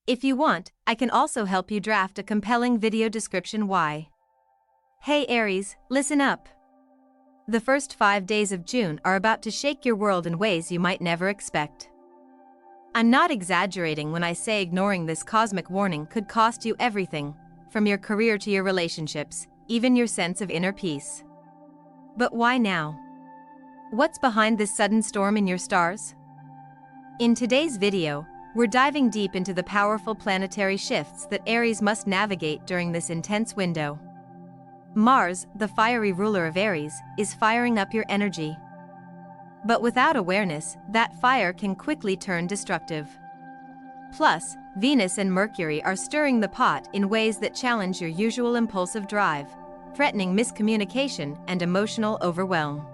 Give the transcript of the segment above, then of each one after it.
If you want, I can also help you draft a compelling video description why. Hey Aries, listen up. The first 5 days of June are about to shake your world in ways you might never expect. I'm not exaggerating when I say ignoring this cosmic warning could cost you everything, from your career to your relationships, even your sense of inner peace. But why now? What's behind this sudden storm in your stars? In today's video, we're diving deep into the powerful planetary shifts that Aries must navigate during this intense window. Mars, the fiery ruler of Aries, is firing up your energy. But without awareness, that fire can quickly turn destructive. Plus, Venus and Mercury are stirring the pot in ways that challenge your usual impulsive drive, threatening miscommunication and emotional overwhelm.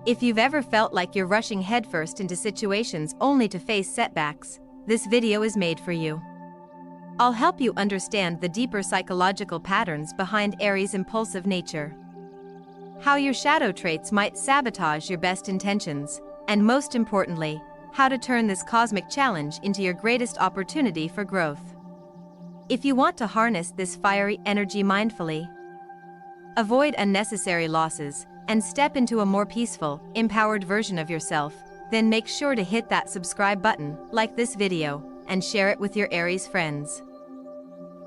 If you've ever felt like you're rushing headfirst into situations only to face setbacks, this video is made for you. I'll help you understand the deeper psychological patterns behind Aries' impulsive nature, how your shadow traits might sabotage your best intentions, and most importantly, how to turn this cosmic challenge into your greatest opportunity for growth. If you want to harness this fiery energy mindfully, avoid unnecessary losses, and step into a more peaceful, empowered version of yourself, then make sure to hit that subscribe button, like this video, and share it with your Aries friends.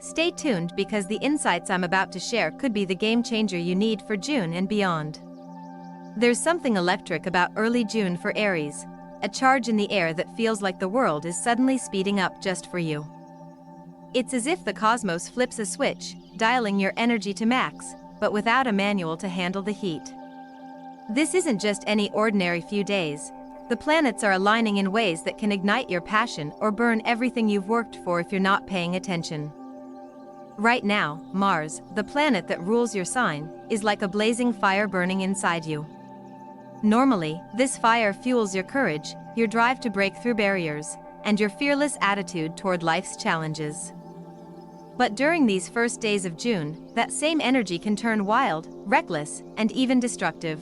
Stay tuned because the insights I'm about to share could be the game changer you need for June and beyond. There's something electric about early June for Aries, a charge in the air that feels like the world is suddenly speeding up just for you. It's as if the cosmos flips a switch, dialing your energy to max, but without a manual to handle the heat. This isn't just any ordinary few days. The planets are aligning in ways that can ignite your passion or burn everything you've worked for if you're not paying attention. Right now, Mars, the planet that rules your sign, is like a blazing fire burning inside you. Normally, this fire fuels your courage, your drive to break through barriers, and your fearless attitude toward life's challenges. But during these first days of June, that same energy can turn wild, reckless, and even destructive.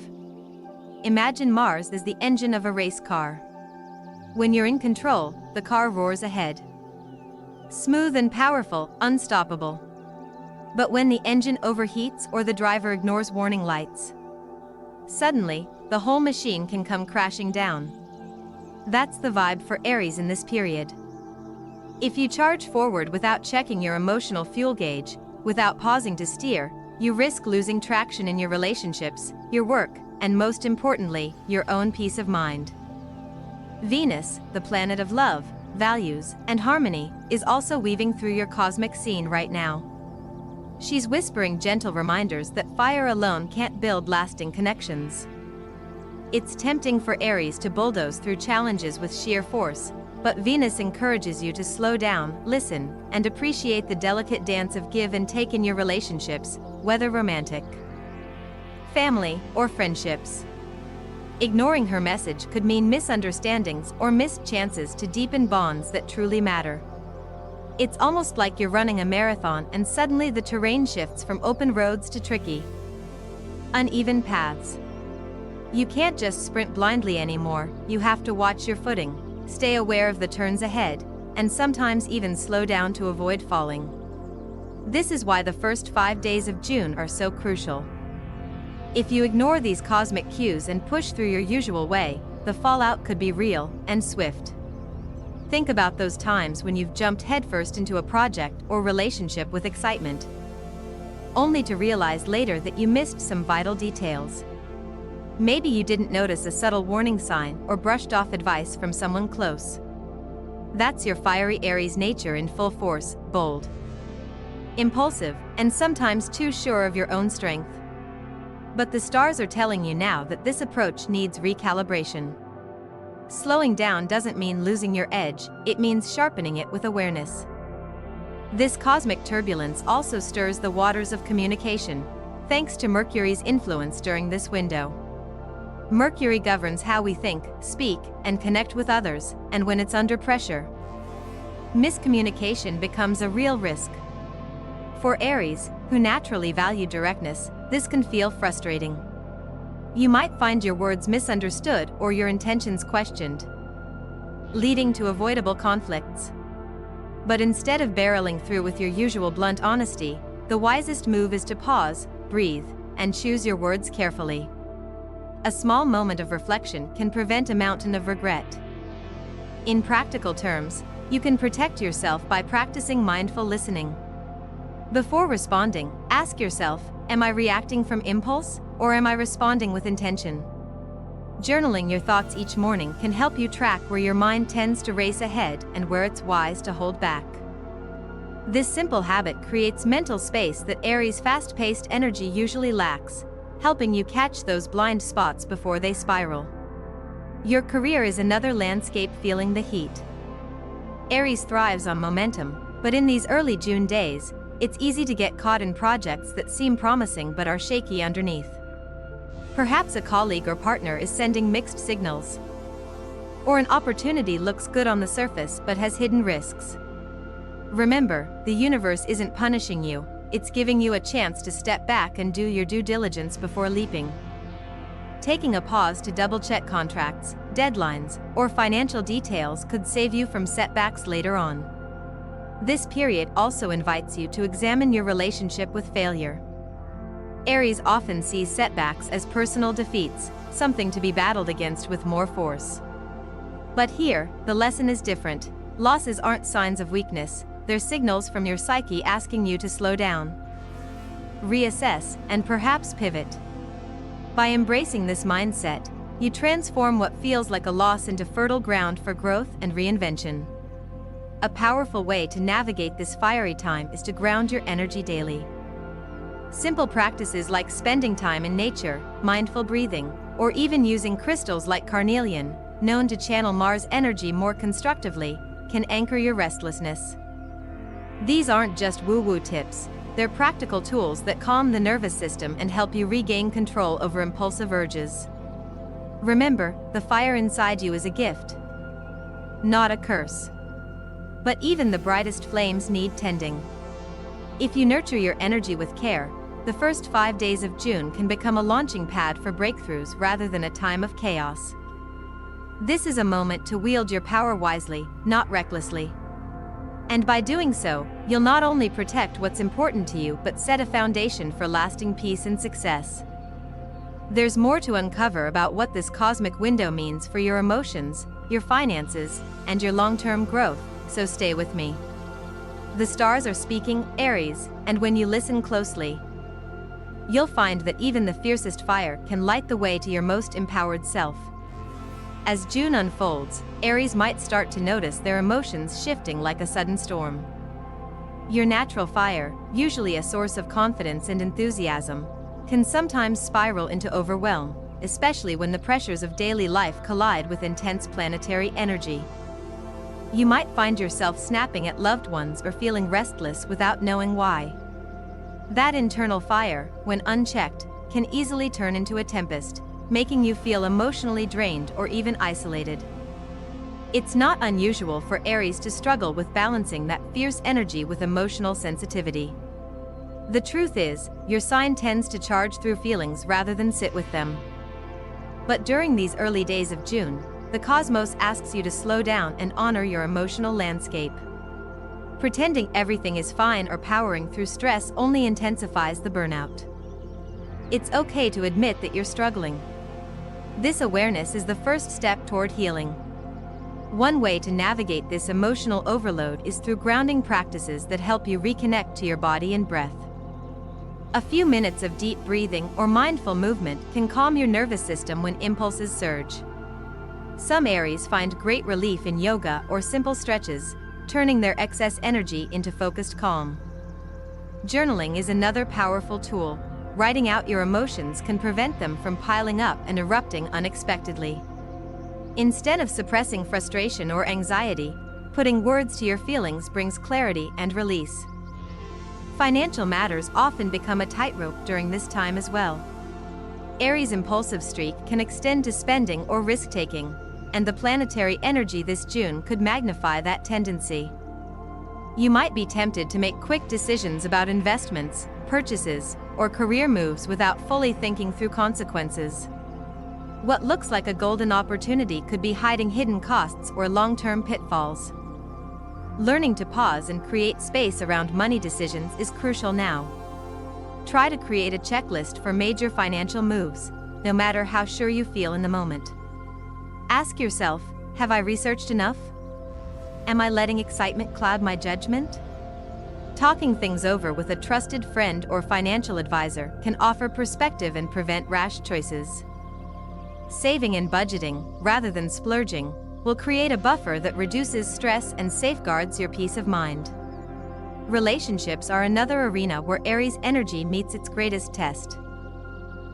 Imagine Mars as the engine of a race car. When you're in control, the car roars ahead. Smooth and powerful, unstoppable. But when the engine overheats or the driver ignores warning lights, suddenly, the whole machine can come crashing down. That's the vibe for Aries in this period. If you charge forward without checking your emotional fuel gauge, without pausing to steer, you risk losing traction in your relationships, your work, and most importantly, your own peace of mind. Venus, the planet of love, values, and harmony, is also weaving through your cosmic scene right now. She's whispering gentle reminders that fire alone can't build lasting connections. It's tempting for Aries to bulldoze through challenges with sheer force, but Venus encourages you to slow down, listen, and appreciate the delicate dance of give and take in your relationships, whether romantic, family, or friendships. Ignoring her message could mean misunderstandings or missed chances to deepen bonds that truly matter. It's almost like you're running a marathon and suddenly the terrain shifts from open roads to tricky, uneven paths. You can't just sprint blindly anymore, you have to watch your footing, stay aware of the turns ahead, and sometimes even slow down to avoid falling. This is why the first 5 days of June are so crucial. If you ignore these cosmic cues and push through your usual way, the fallout could be real and swift. Think about those times when you've jumped headfirst into a project or relationship with excitement, only to realize later that you missed some vital details. Maybe you didn't notice a subtle warning sign or brushed off advice from someone close. That's your fiery Aries nature in full force, bold, impulsive, and sometimes too sure of your own strength. But the stars are telling you now that this approach needs recalibration. Slowing down doesn't mean losing your edge, it means sharpening it with awareness. This cosmic turbulence also stirs the waters of communication, thanks to Mercury's influence during this window. Mercury governs how we think, speak, and connect with others, and when it's under pressure, miscommunication becomes a real risk. For Aries, who naturally value directness, this can feel frustrating. You might find your words misunderstood or your intentions questioned, leading to avoidable conflicts. But instead of barreling through with your usual blunt honesty, the wisest move is to pause, breathe, and choose your words carefully. A small moment of reflection can prevent a mountain of regret. In practical terms, you can protect yourself by practicing mindful listening. Before responding, ask yourself, am I reacting from impulse, or am I responding with intention? Journaling your thoughts each morning can help you track where your mind tends to race ahead and where it's wise to hold back. This simple habit creates mental space that Aries' fast-paced energy usually lacks, helping you catch those blind spots before they spiral. Your career is another landscape feeling the heat. Aries thrives on momentum, but in these early June days, it's easy to get caught in projects that seem promising but are shaky underneath. Perhaps a colleague or partner is sending mixed signals. Or an opportunity looks good on the surface but has hidden risks. Remember, the universe isn't punishing you, it's giving you a chance to step back and do your due diligence before leaping. Taking a pause to double-check contracts, deadlines, or financial details could save you from setbacks later on. This period also invites you to examine your relationship with failure. Aries often sees setbacks as personal defeats, something to be battled against with more force. But here, the lesson is different. Losses aren't signs of weakness, they're signals from your psyche asking you to slow down, reassess, and perhaps pivot. By embracing this mindset, you transform what feels like a loss into fertile ground for growth and reinvention. A powerful way to navigate this fiery time is to ground your energy daily. Simple practices like spending time in nature, mindful breathing, or even using crystals like carnelian, known to channel Mars energy more constructively, can anchor your restlessness. These aren't just woo-woo tips, they're practical tools that calm the nervous system and help you regain control over impulsive urges. Remember, the fire inside you is a gift, not a curse. But even the brightest flames need tending. If you nurture your energy with care, the first 5 days of June can become a launching pad for breakthroughs rather than a time of chaos. This is a moment to wield your power wisely, not recklessly. And by doing so, you'll not only protect what's important to you but set a foundation for lasting peace and success. There's more to uncover about what this cosmic window means for your emotions, your finances, and your long-term growth, so stay with me. The stars are speaking, Aries, and when you listen closely, you'll find that even the fiercest fire can light the way to your most empowered self. As June unfolds, Aries might start to notice their emotions shifting like a sudden storm. Your natural fire, usually a source of confidence and enthusiasm, can sometimes spiral into overwhelm, especially when the pressures of daily life collide with intense planetary energy. You might find yourself snapping at loved ones or feeling restless without knowing why. That internal fire, when unchecked, can easily turn into a tempest, making you feel emotionally drained or even isolated. It's not unusual for Aries to struggle with balancing that fierce energy with emotional sensitivity. The truth is, your sign tends to charge through feelings rather than sit with them. But during these early days of June, the cosmos asks you to slow down and honor your emotional landscape. Pretending everything is fine or powering through stress only intensifies the burnout. It's okay to admit that you're struggling. This awareness is the first step toward healing. One way to navigate this emotional overload is through grounding practices that help you reconnect to your body and breath. A few minutes of deep breathing or mindful movement can calm your nervous system when impulses surge. Some Aries find great relief in yoga or simple stretches, turning their excess energy into focused calm. Journaling is another powerful tool. Writing out your emotions can prevent them from piling up and erupting unexpectedly. Instead of suppressing frustration or anxiety, putting words to your feelings brings clarity and release. Financial matters often become a tightrope during this time as well. Aries' impulsive streak can extend to spending or risk-taking, and the planetary energy this June could magnify that tendency. You might be tempted to make quick decisions about investments, purchases, or career moves without fully thinking through consequences. What looks like a golden opportunity could be hiding hidden costs or long-term pitfalls. Learning to pause and create space around money decisions is crucial now. Try to create a checklist for major financial moves, no matter how sure you feel in the moment. Ask yourself, have I researched enough? Am I letting excitement cloud my judgment? Talking things over with a trusted friend or financial advisor can offer perspective and prevent rash choices. Saving and budgeting, rather than splurging, will create a buffer that reduces stress and safeguards your peace of mind. Relationships are another arena where Aries energy meets its greatest test.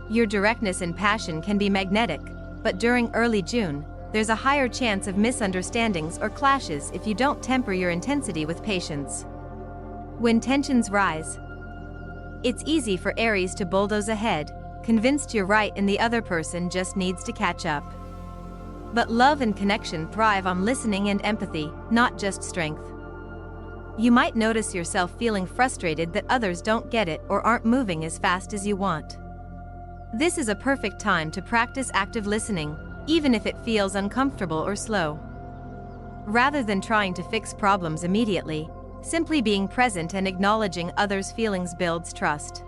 Your directness and passion can be magnetic, but during early June, there's a higher chance of misunderstandings or clashes if you don't temper your intensity with patience. When tensions rise, it's easy for Aries to bulldoze ahead, convinced you're right and the other person just needs to catch up. But love and connection thrive on listening and empathy, not just strength. You might notice yourself feeling frustrated that others don't get it or aren't moving as fast as you want. This is a perfect time to practice active listening, even if it feels uncomfortable or slow. Rather than trying to fix problems immediately, simply being present and acknowledging others' feelings builds trust.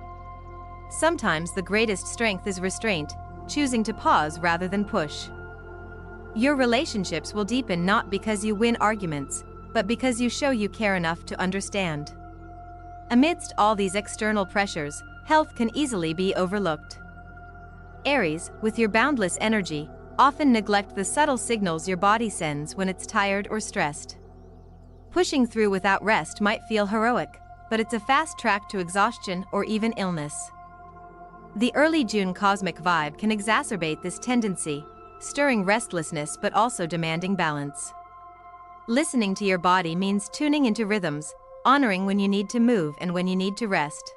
Sometimes the greatest strength is restraint, choosing to pause rather than push. Your relationships will deepen not because you win arguments, but because you show you care enough to understand. Amidst all these external pressures, health can easily be overlooked. Aries, with your boundless energy, often neglect the subtle signals your body sends when it's tired or stressed. Pushing through without rest might feel heroic, but it's a fast track to exhaustion or even illness. The early June cosmic vibe can exacerbate this tendency, stirring restlessness but also demanding balance. Listening to your body means tuning into rhythms, honoring when you need to move and when you need to rest.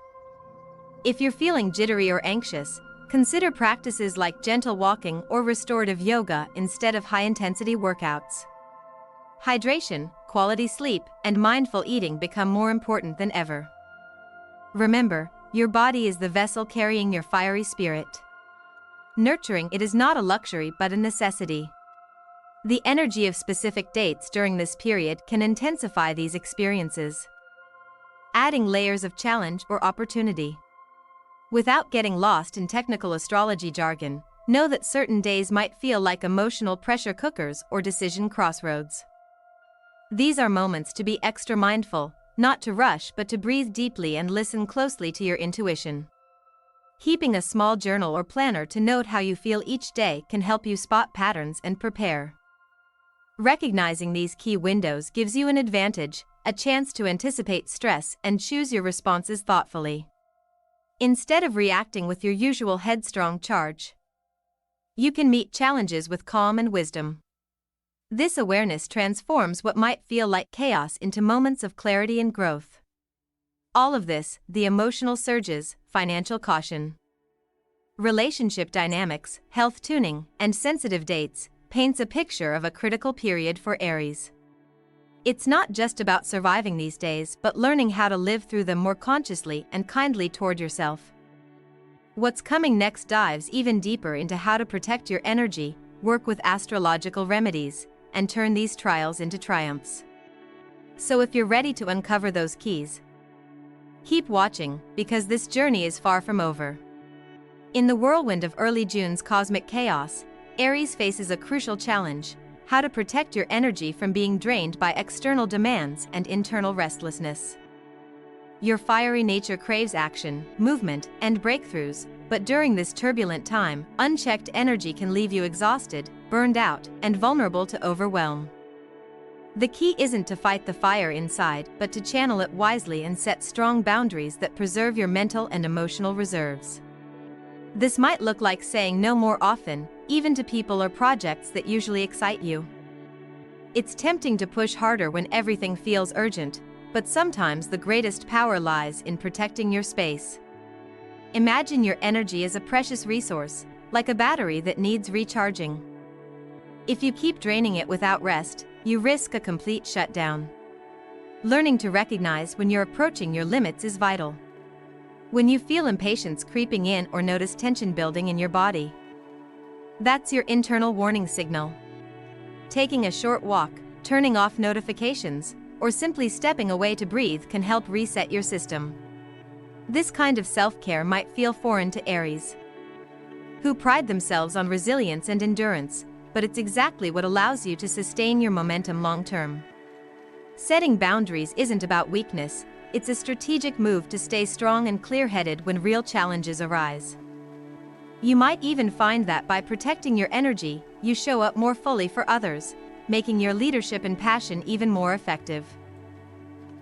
If you're feeling jittery or anxious, consider practices like gentle walking or restorative yoga instead of high-intensity workouts. Hydration, quality sleep, and mindful eating become more important than ever. Remember, your body is the vessel carrying your fiery spirit. Nurturing it is not a luxury but a necessity. The energy of specific dates during this period can intensify these experiences, adding layers of challenge or opportunity. Without getting lost in technical astrology jargon, know that certain days might feel like emotional pressure cookers or decision crossroads. These are moments to be extra mindful, not to rush but to breathe deeply and listen closely to your intuition. Keeping a small journal or planner to note how you feel each day can help you spot patterns and prepare. Recognizing these key windows gives you an advantage, a chance to anticipate stress and choose your responses thoughtfully, instead of reacting with your usual headstrong charge. You can meet challenges with calm and wisdom. This awareness transforms what might feel like chaos into moments of clarity and growth. All of this, the emotional surges, financial caution, relationship dynamics, health tuning, and sensitive dates, paints a picture of a critical period for Aries. It's not just about surviving these days but learning how to live through them more consciously and kindly toward yourself. What's coming next dives even deeper into how to protect your energy, work with astrological remedies, and turn these trials into triumphs. So if you're ready to uncover those keys, keep watching, because this journey is far from over. In the whirlwind of early June's cosmic chaos, Aries faces a crucial challenge: how to protect your energy from being drained by external demands and internal restlessness. Your fiery nature craves action, movement, and breakthroughs, but during this turbulent time, unchecked energy can leave you exhausted, burned out, and vulnerable to overwhelm. The key isn't to fight the fire inside, but to channel it wisely and set strong boundaries that preserve your mental and emotional reserves. This might look like saying no more often, even to people or projects that usually excite you. It's tempting to push harder when everything feels urgent, but sometimes the greatest power lies in protecting your space. Imagine your energy as a precious resource, like a battery that needs recharging. If you keep draining it without rest, you risk a complete shutdown. Learning to recognize when you're approaching your limits is vital. When you feel impatience creeping in or notice tension building in your body, that's your internal warning signal. Taking a short walk, turning off notifications, or simply stepping away to breathe can help reset your system. This kind of self-care might feel foreign to Aries, who pride themselves on resilience and endurance, but it's exactly what allows you to sustain your momentum long-term. Setting boundaries isn't about weakness, it's a strategic move to stay strong and clear-headed when real challenges arise. You might even find that by protecting your energy, you show up more fully for others, making your leadership and passion even more effective.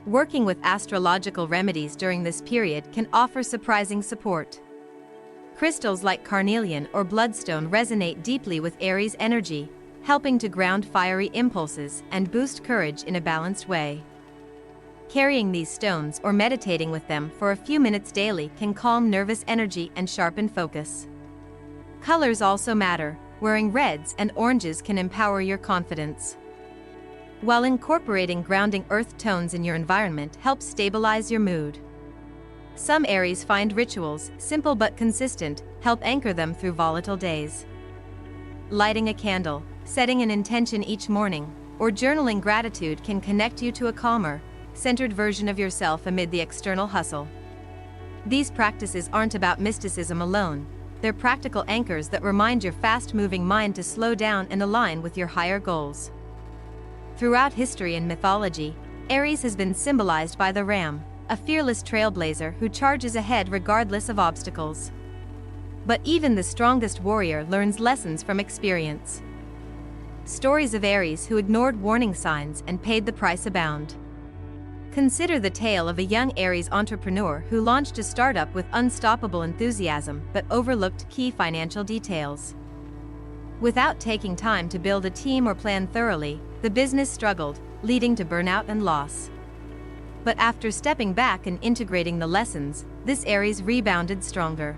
Working with astrological remedies during this period can offer surprising support. Crystals like carnelian or bloodstone resonate deeply with Aries energy, helping to ground fiery impulses and boost courage in a balanced way. Carrying these stones or meditating with them for a few minutes daily can calm nervous energy and sharpen focus. Colors also matter. Wearing reds and oranges can empower your confidence, while incorporating grounding earth tones in your environment helps stabilize your mood. Some Aries find rituals, simple but consistent, help anchor them through volatile days. Lighting a candle, setting an intention each morning, or journaling gratitude can connect you to a calmer, centered version of yourself amid the external hustle. These practices aren't about mysticism alone, they're practical anchors that remind your fast-moving mind to slow down and align with your higher goals. Throughout history and mythology, Aries has been symbolized by the ram, a fearless trailblazer who charges ahead regardless of obstacles. But even the strongest warrior learns lessons from experience. Stories of Aries who ignored warning signs and paid the price abound. Consider the tale of a young Aries entrepreneur who launched a startup with unstoppable enthusiasm but overlooked key financial details. Without taking time to build a team or plan thoroughly, the business struggled, leading to burnout and loss. But after stepping back and integrating the lessons, this Aries rebounded stronger,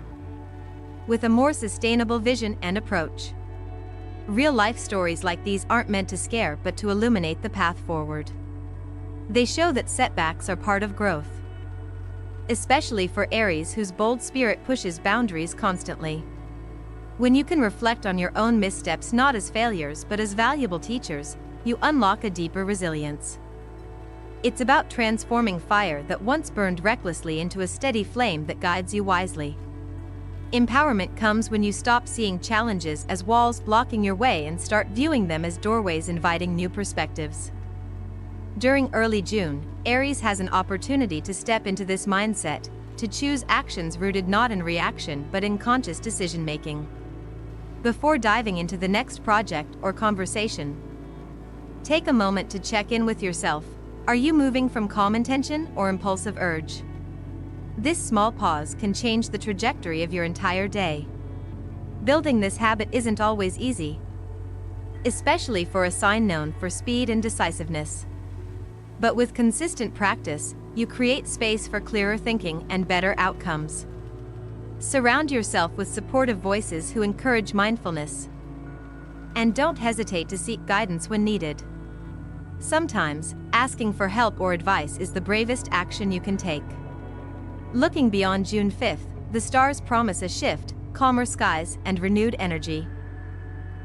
with a more sustainable vision and approach. Real-life stories like these aren't meant to scare but to illuminate the path forward. They show that setbacks are part of growth, especially for Aries whose bold spirit pushes boundaries constantly. When you can reflect on your own missteps not as failures but as valuable teachers, you unlock a deeper resilience. It's about transforming fire that once burned recklessly into a steady flame that guides you wisely. Empowerment comes when you stop seeing challenges as walls blocking your way and start viewing them as doorways inviting new perspectives. During early June, Aries has an opportunity to step into this mindset, to choose actions rooted not in reaction but in conscious decision-making. Before diving into the next project or conversation, take a moment to check in with yourself. Are you moving from calm intention or impulsive urge? This small pause can change the trajectory of your entire day. Building this habit isn't always easy, especially for a sign known for speed and decisiveness. But with consistent practice, you create space for clearer thinking and better outcomes. Surround yourself with supportive voices who encourage mindfulness. And don't hesitate to seek guidance when needed. Sometimes, asking for help or advice is the bravest action you can take. Looking beyond June 5th, the stars promise a shift, calmer skies, and renewed energy.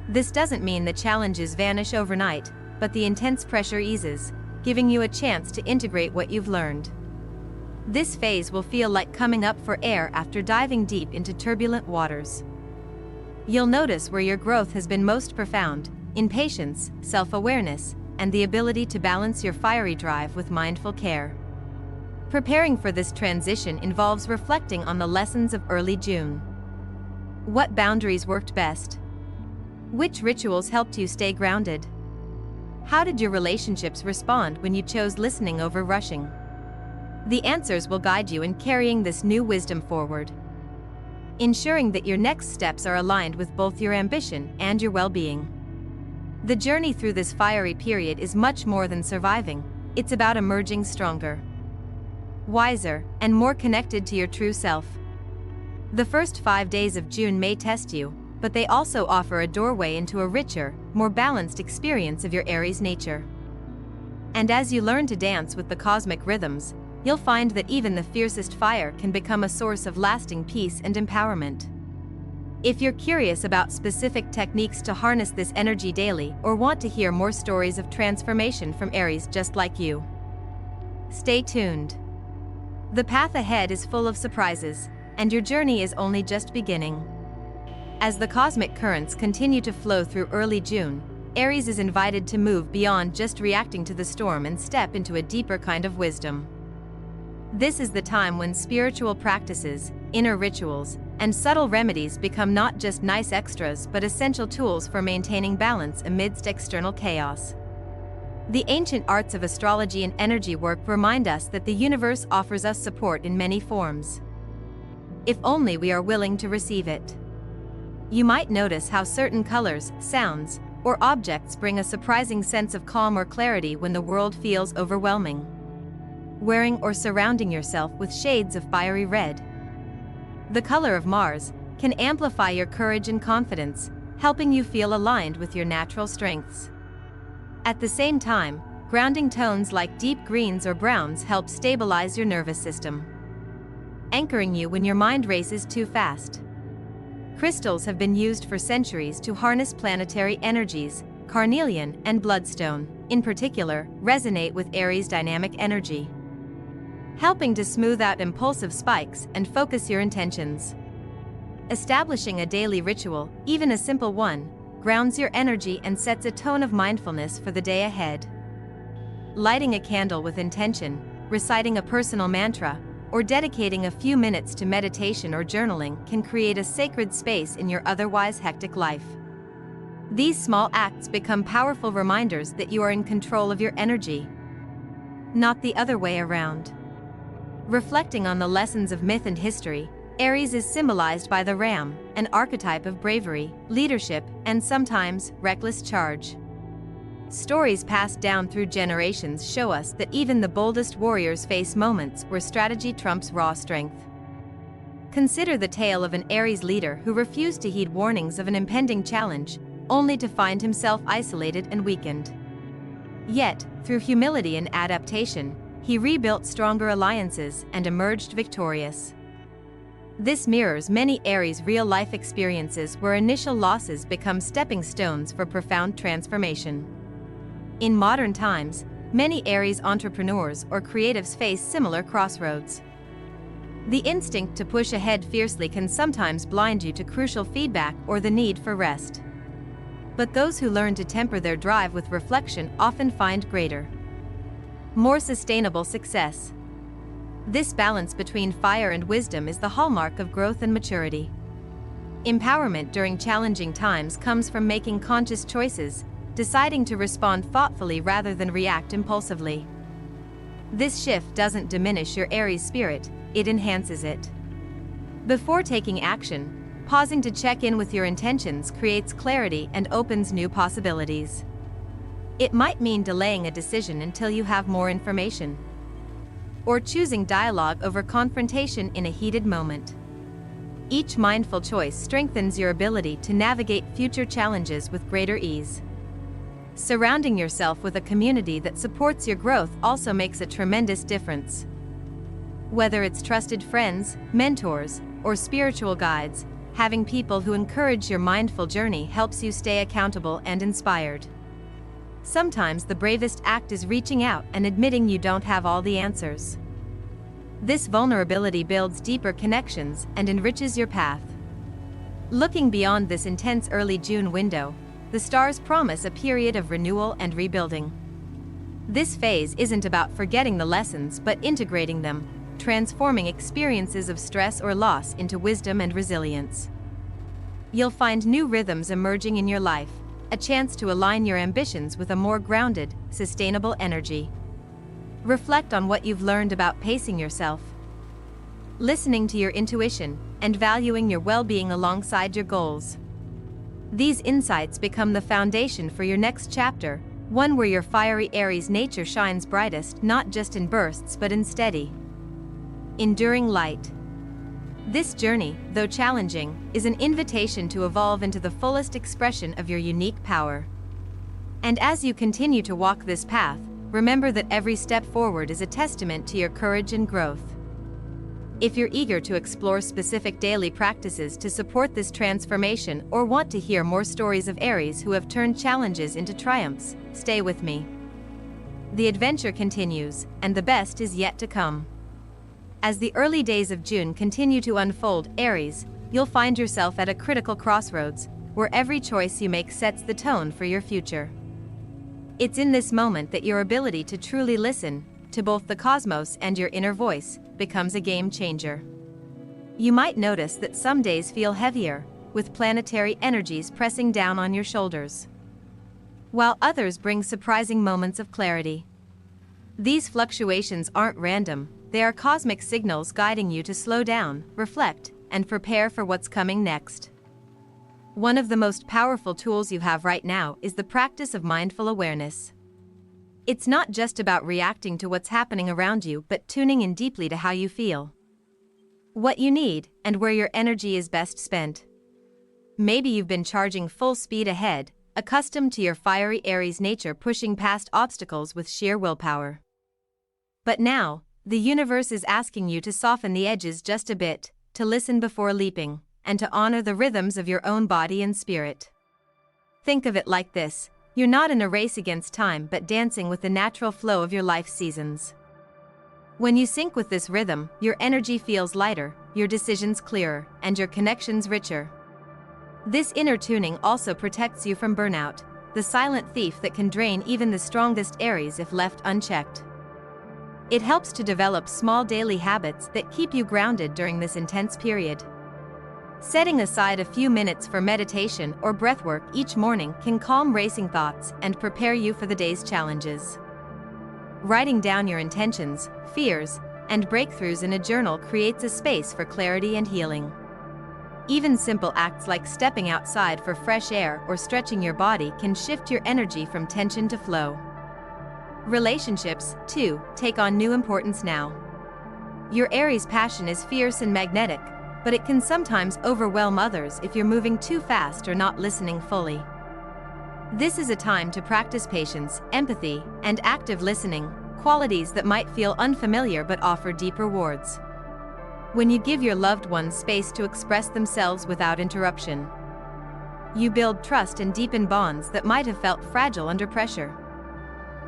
This doesn't mean the challenges vanish overnight, but the intense pressure eases, giving you a chance to integrate what you've learned. This phase will feel like coming up for air after diving deep into turbulent waters. You'll notice where your growth has been most profound, in patience, self-awareness, and the ability to balance your fiery drive with mindful care. Preparing for this transition involves reflecting on the lessons of early June. What boundaries worked best? Which rituals helped you stay grounded? How did your relationships respond when you chose listening over rushing? The answers will guide you in carrying this new wisdom forward, ensuring that your next steps are aligned with both your ambition and your well-being. The journey through this fiery period is much more than surviving, it's about emerging stronger, wiser, and more connected to your true self. The first 5 days of June may test you, but they also offer a doorway into a richer, more balanced experience of your Aries nature. And as you learn to dance with the cosmic rhythms, you'll find that even the fiercest fire can become a source of lasting peace and empowerment. If you're curious about specific techniques to harness this energy daily or want to hear more stories of transformation from Aries just like you, Stay tuned. The path ahead is full of surprises, and your journey is only just beginning. As the cosmic currents continue to flow through early June, Aries is invited to move beyond just reacting to the storm and step into a deeper kind of wisdom. This is the time when spiritual practices, inner rituals, and subtle remedies become not just nice extras but essential tools for maintaining balance amidst external chaos. The ancient arts of astrology and energy work remind us that the universe offers us support in many forms, if only we are willing to receive it. You might notice how certain colors, sounds, or objects bring a surprising sense of calm or clarity when the world feels overwhelming. Wearing or surrounding yourself with shades of fiery red. The color of Mars can amplify your courage and confidence, helping you feel aligned with your natural strengths. At the same time, grounding tones like deep greens or browns help stabilize your nervous system, anchoring you when your mind races too fast. Crystals have been used for centuries to harness planetary energies. Carnelian and bloodstone, in particular, resonate with Aries' dynamic energy, helping to smooth out impulsive spikes and focus your intentions. Establishing a daily ritual, even a simple one, grounds your energy and sets a tone of mindfulness for the day ahead. Lighting a candle with intention, reciting a personal mantra, or dedicating a few minutes to meditation or journaling can create a sacred space in your otherwise hectic life. These small acts become powerful reminders that you are in control of your energy, not the other way around. Reflecting on the lessons of myth and history, Aries is symbolized by the ram, an archetype of bravery, leadership, and sometimes reckless charge. Stories passed down through generations show us that even the boldest warriors face moments where strategy trumps raw strength. Consider the tale of an Aries leader who refused to heed warnings of an impending challenge, only to find himself isolated and weakened. Yet, through humility and adaptation, he rebuilt stronger alliances and emerged victorious. This mirrors many Aries' real-life experiences where initial losses become stepping stones for profound transformation. In modern times, many Aries entrepreneurs or creatives face similar crossroads. The instinct to push ahead fiercely can sometimes blind you to crucial feedback or the need for rest. But those who learn to temper their drive with reflection often find greater, more sustainable success. This balance between fire and wisdom is the hallmark of growth and maturity. Empowerment during challenging times comes from making conscious choices, deciding to respond thoughtfully rather than react impulsively. This shift doesn't diminish your Aries spirit, it enhances it. Before taking action, pausing to check in with your intentions creates clarity and opens new possibilities. It might mean delaying a decision until you have more information, or choosing dialogue over confrontation in a heated moment. Each mindful choice strengthens your ability to navigate future challenges with greater ease. Surrounding yourself with a community that supports your growth also makes a tremendous difference. Whether it's trusted friends, mentors, or spiritual guides, having people who encourage your mindful journey helps you stay accountable and inspired. Sometimes the bravest act is reaching out and admitting you don't have all the answers. This vulnerability builds deeper connections and enriches your path. Looking beyond this intense early June window, the stars promise a period of renewal and rebuilding. This phase isn't about forgetting the lessons but integrating them, transforming experiences of stress or loss into wisdom and resilience. You'll find new rhythms emerging in your life, a chance to align your ambitions with a more grounded, sustainable energy. Reflect on what you've learned about pacing yourself, listening to your intuition, and valuing your well-being alongside your goals. These insights become the foundation for your next chapter, one where your fiery Aries nature shines brightest not just in bursts but in steady, enduring light. This journey, though challenging, is an invitation to evolve into the fullest expression of your unique power. And as you continue to walk this path, remember that every step forward is a testament to your courage and growth. If you're eager to explore specific daily practices to support this transformation or want to hear more stories of Aries who have turned challenges into triumphs, stay with me. The adventure continues, and the best is yet to come. As the early days of June continue to unfold, Aries, you'll find yourself at a critical crossroads, where every choice you make sets the tone for your future. It's in this moment that your ability to truly listen to both the cosmos and your inner voice becomes a game changer. You might notice that some days feel heavier, with planetary energies pressing down on your shoulders, while others bring surprising moments of clarity. These fluctuations aren't random, they are cosmic signals guiding you to slow down, reflect, and prepare for what's coming next. One of the most powerful tools you have right now is the practice of mindful awareness. It's not just about reacting to what's happening around you, but tuning in deeply to how you feel, what you need, and where your energy is best spent. Maybe you've been charging full speed ahead, accustomed to your fiery Aries nature pushing past obstacles with sheer willpower. But now, the universe is asking you to soften the edges just a bit, to listen before leaping, and to honor the rhythms of your own body and spirit. Think of it like this: you're not in a race against time but dancing with the natural flow of your life seasons. When you sync with this rhythm, your energy feels lighter, your decisions clearer, and your connections richer. This inner tuning also protects you from burnout, the silent thief that can drain even the strongest Aries if left unchecked. It helps to develop small daily habits that keep you grounded during this intense period. Setting aside a few minutes for meditation or breathwork each morning can calm racing thoughts and prepare you for the day's challenges. Writing down your intentions, fears, and breakthroughs in a journal creates a space for clarity and healing. Even simple acts like stepping outside for fresh air or stretching your body can shift your energy from tension to flow. Relationships, too, take on new importance now. Your Aries passion is fierce and magnetic, but it can sometimes overwhelm others if you're moving too fast or not listening fully. This is a time to practice patience, empathy, and active listening, qualities that might feel unfamiliar but offer deep rewards. When you give your loved ones space to express themselves without interruption, you build trust and deepen bonds that might have felt fragile under pressure.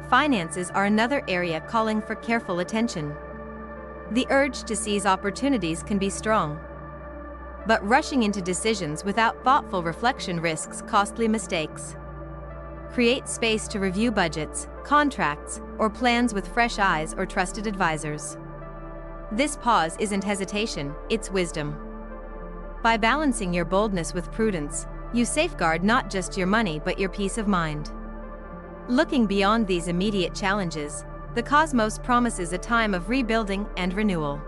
Finances are another area calling for careful attention. The urge to seize opportunities can be strong, but rushing into decisions without thoughtful reflection risks costly mistakes. Create space to review budgets, contracts, or plans with fresh eyes or trusted advisors. This pause isn't hesitation, it's wisdom. By balancing your boldness with prudence, you safeguard not just your money but your peace of mind. Looking beyond these immediate challenges, the cosmos promises a time of rebuilding and renewal.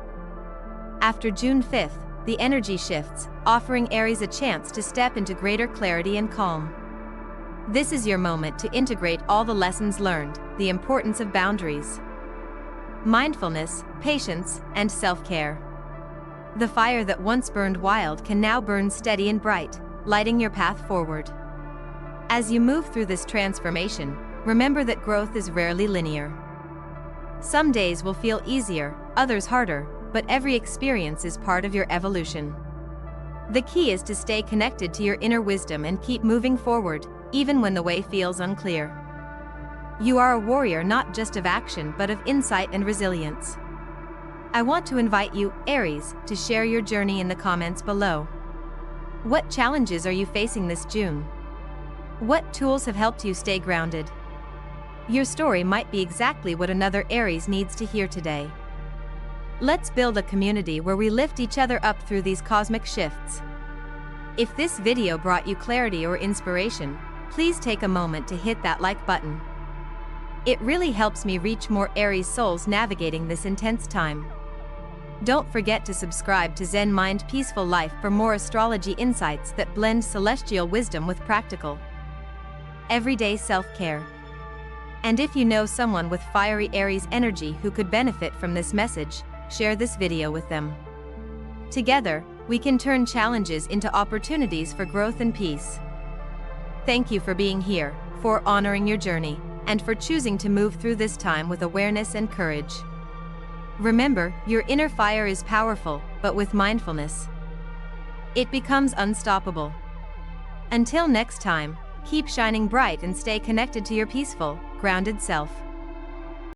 After June 5th, the energy shifts, offering Aries a chance to step into greater clarity and calm. This is your moment to integrate all the lessons learned, the importance of boundaries, mindfulness, patience, and self-care. The fire that once burned wild can now burn steady and bright, lighting your path forward. As you move through this transformation, remember that growth is rarely linear. Some days will feel easier, others harder, but every experience is part of your evolution. The key is to stay connected to your inner wisdom and keep moving forward, even when the way feels unclear. You are a warrior not just of action but of insight and resilience. I want to invite you, Aries, to share your journey in the comments below. What challenges are you facing this June? What tools have helped you stay grounded? Your story might be exactly what another Aries needs to hear today. Let's build a community where we lift each other up through these cosmic shifts. If this video brought you clarity or inspiration, please take a moment to hit that like button. It really helps me reach more Aries souls navigating this intense time. Don't forget to subscribe to Zen Mind Peaceful Life for more astrology insights that blend celestial wisdom with practical, everyday self-care. And if you know someone with fiery Aries energy who could benefit from this message, share this video with them. Together, we can turn challenges into opportunities for growth and peace. Thank you for being here, for honoring your journey, and for choosing to move through this time with awareness and courage. Remember, your inner fire is powerful, but with mindfulness, it becomes unstoppable. Until next time, keep shining bright and stay connected to your peaceful, grounded self.